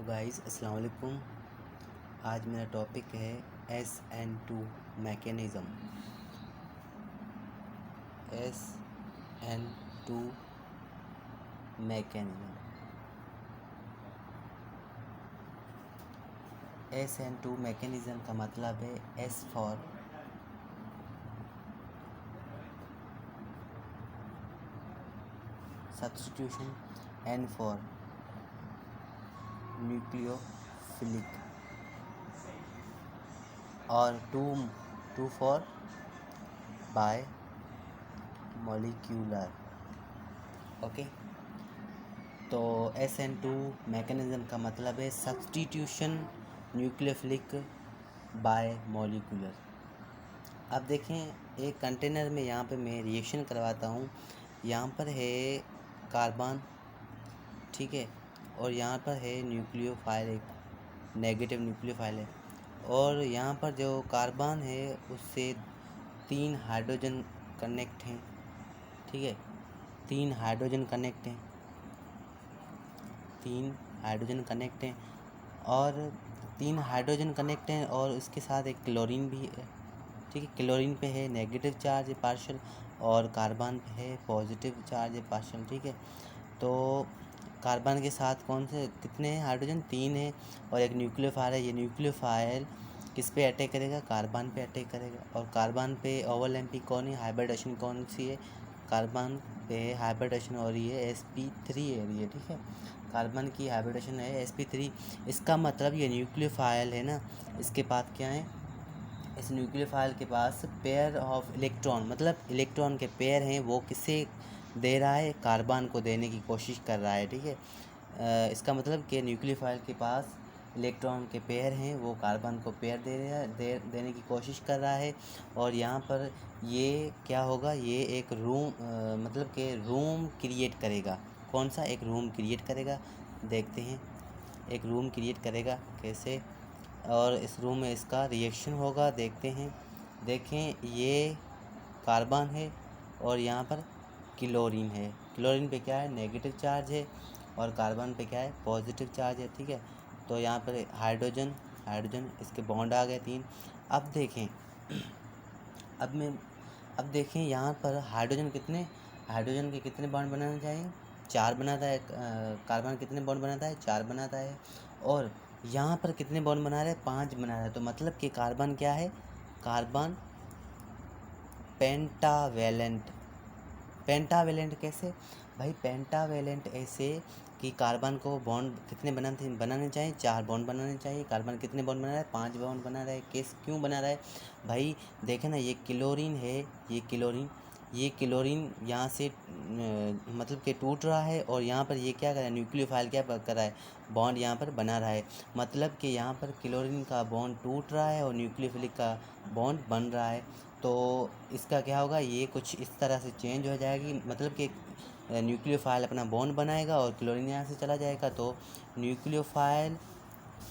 Guys अस्सलाम वालेकुम। आज मेरा टॉपिक है SN2 mechanism. SN2 mechanism. SN2 mechanism का मतलब है S for substitution, N for nucleophilic और two for bimolecular. Okay, तो SN2 मैकेनिज़्म का मतलब है सब्स्टिट्यूशन न्यूक्लियोफिलिक बाय मॉलिक्यूलर। अब देखें, एक कंटेनर में यहाँ पे मैं रिएक्शन करवाता हूँ। यहाँ पर है कार्बन, ठीक है, और यहाँ पर है न्यूक्लियोफाइल, एक नेगेटिव न्यूक्लियोफाइल है, और यहाँ पर जो कार्बन है उससे 3 हाइड्रोजन कनेक्ट हैं, ठीक है, 3 हाइड्रोजन कनेक्ट हैं, 3 हाइड्रोजन कनेक्ट हैं और 3 हाइड्रोजन कनेक्ट हैं और उसके साथ एक क्लोरीन भी है, ठीक है। क्लोरीन पे है नेगेटिव चार्ज है पार्शियल, और कार्बन पे है पॉजिटिव चार्ज है पार्शियल, ठीक है। तो कार्बन के साथ कौन से कितने हैं हाइड्रोजन? 3 है, और एक न्यूक्लियोफाइल है। ये न्यूक्लियोफाइल किस पे अटैक करेगा? कार्बन पे अटैक करेगा। और कार्बन पे ओवरलैपिंग कौन है? हाइब्रिडेशन कौन सी है? कार्बन पे हाइब्रिडेशन हो रही है, sp3 है ये, ठीक है। कार्बन की हाइब्रिडेशन है sp3। इसका मतलब ये न्यूक्लियोफाइल है ना, इसके पास क्या है? इस न्यूक्लियोफाइल के पास पेयर ऑफ इलेक्ट्रॉन, मतलब इलेक्ट्रॉन के पेयर हैं, वो किसे दे रहा है? कार्बन को देने की कोशिश कर रहा है, ठीक है। इसका मतलब कि न्यूक्लियोफाइल के पास इलेक्ट्रॉन के पेयर हैं, वो कार्बन को पेयर दे रहा है, देने की कोशिश कर रहा है। और यहाँ पर ये क्या होगा? ये एक रूम मतलब कि रूम क्रिएट करेगा। कौन सा? एक रूम क्रिएट करेगा। देखते हैं एक रूम क्रिएट करेगा कैसे, और इस रूम में इसका रिएक्शन होगा। देखते हैं, देखें, ये कार्बन है और यहाँ पर क्लोरीन है। क्लोरीन पे क्या है? नेगेटिव चार्ज है, और कार्बन पे क्या है? पॉजिटिव चार्ज है, ठीक है। तो यहाँ पर हाइड्रोजन हाइड्रोजन इसके बॉन्ड आ गए 3। अब देखें, अब देखें यहाँ पर हाइड्रोजन के कितने बॉन्ड बनाने चाहिए? 4 बनाता है। कार्बन कितने बॉन्ड बनाता है? 4 बनाता है। और यहाँ पर कितने बॉन्ड बना रहे हैं? 5 बना रहा है। तो मतलब कि कार्बन क्या है? Carbon pentavalent. पेंटावेलेंट कैसे भाई? पेंटावेलेंट ऐसे कि कार्बन को बॉन्ड कितने बनाने चाहिए? 4 बॉन्ड बनाने चाहिए। कार्बन कितने बॉन्ड बना रहा है? 5 बॉन्ड बना रहा है। क्यों बना रहा है भाई? देखे ना, ये क्लोरीन है, ये क्लोरीन यहाँ से मतलब कि टूट रहा है, और यहाँ पर ये क्या कर रहा है? न्यूक्लियोफाइल क्या कर रहा है? बॉन्ड यहाँ पर बना रहा है। मतलब कि यहाँ पर क्लोरीन का बॉन्ड टूट रहा है और न्यूक्लियोफिलिक का बॉन्ड बन रहा है। तो इसका क्या होगा? ये कुछ इस तरह से चेंज हो जाएगी, मतलब कि न्यूक्लियोफाइल अपना बॉन्ड बनाएगा और क्लोरीन यहाँ से चला जाएगा। तो न्यूक्लियोफाइल,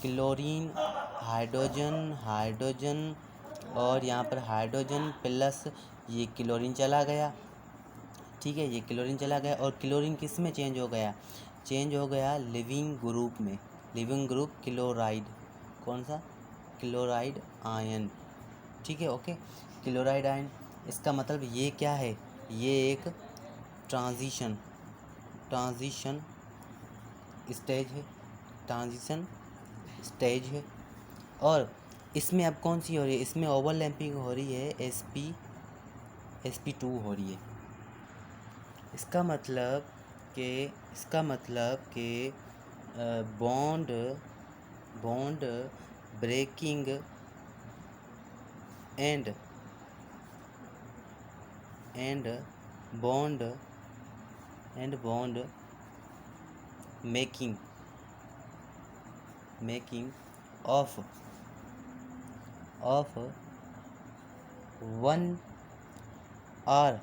क्लोरीन, हाइड्रोजन और यहाँ पर हाइड्रोजन प्लस ये क्लोरीन चला गया, ठीक है। ये क्लोरीन चला गया, और क्लोरीन किस में चेंज हो गया? चेंज हो गया लिविंग ग्रुप में। Leaving group chloride. कौन सा? क्लोराइड आयन, ठीक है। Okay, chloride ion. इसका मतलब ये क्या है? ये एक ट्रांजिशन स्टेज है, ट्रांजिशन स्टेज है। और इसमें अब कौन सी हो रही है? इसमें ओवरलैपिंग हो रही है, sp2 हो रही है। इसका मतलब कि bond breaking and bond making of one are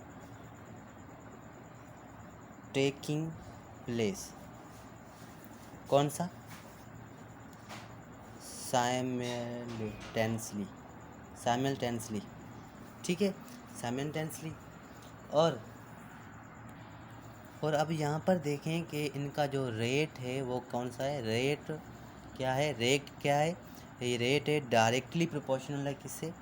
taking place. कौन सा? साइमल्टेनियसली, ठीक है, साइमल्टेनियसली। और अब यहाँ पर देखें कि इनका जो रेट है वो कौन सा है? क्या है, रेट क्या है, ये रेट है डायरेक्टली प्रोपोर्शनल है किससे,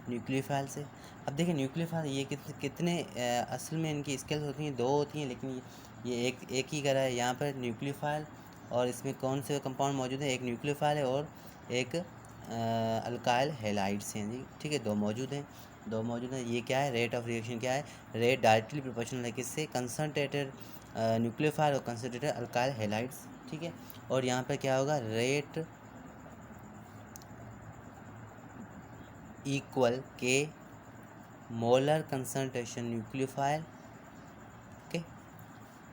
न्यूक्लियोफाइल से। अब देखिए न्यूक्लियोफाइल ये कितने असल में इनकी स्केल होती हैं, 2 होती हैं, लेकिन ये एक ही करा है यहाँ पर न्यूक्लियोफाइल। और इसमें कौन से कंपाउंड मौजूद है, एक न्यूक्लियोफाइल है और एक अल्काइल हैलाइड्स हैं जी, ठीक है, 2 मौजूद हैं, 2 मौजूद हैं। ये क्या है, रेट ऑफ रिएक्शन क्या है, रेट डायरेक्टली प्रोपोर्शनल है किससे, कंसनट्रेटेड न्यूक्लियोफाइल और कंसनट्रेटेड अल्काइल हैलाइड्स, ठीक है। और यहाँ पर क्या होगा, रेट इक्वल के molar concentration nucleophile, okay,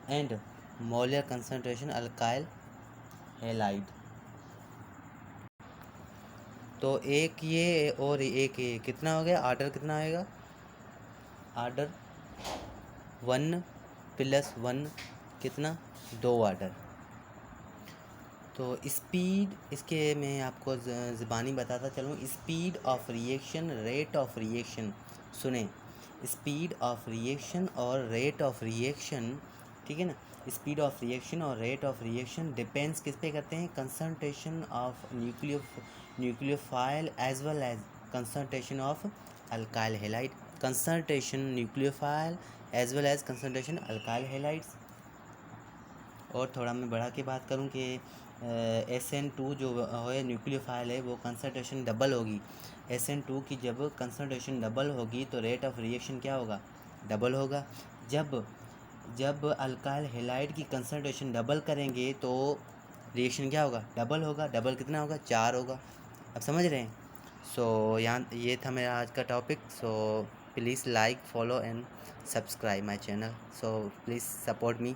and molar concentration alkyl halide. तो एक ये और एक ये कितना हो गया, आर्डर कितना आएगा, आर्डर 1 + 1 कितना, 2 आर्डर। तो स्पीड इसके मैं आपको ज़बानी बताता चलूँ, speed of reaction, rate of reaction, सुने, स्पीड ऑफ रिएक्शन और रेट ऑफ रिएक्शन, ठीक है ना, स्पीड ऑफ रिएक्शन और रेट ऑफ रिएक्शन डिपेंड्स किस पे करते हैं, concentration of nucleophile as well as concentration of alkyl halide, concentration nucleophile as well as concentration alkyl halides. और थोड़ा मैं बढ़ा के बात करूँ कि SN2 जो है न्यूक्लियोफाइल है वो कंसंट्रेशन डबल होगी, SN2 की जब कंसंट्रेशन डबल होगी तो रेट ऑफ रिएक्शन क्या होगा, डबल होगा। जब अल्काइल हैलाइड की कंसंट्रेशन डबल करेंगे तो रिएक्शन क्या होगा, डबल होगा, डबल कितना होगा, 4 होगा। अब समझ रहे हैं। सो यहाँ ये था मेरा आज का topic. So please like, follow and subscribe my channel, so please support me.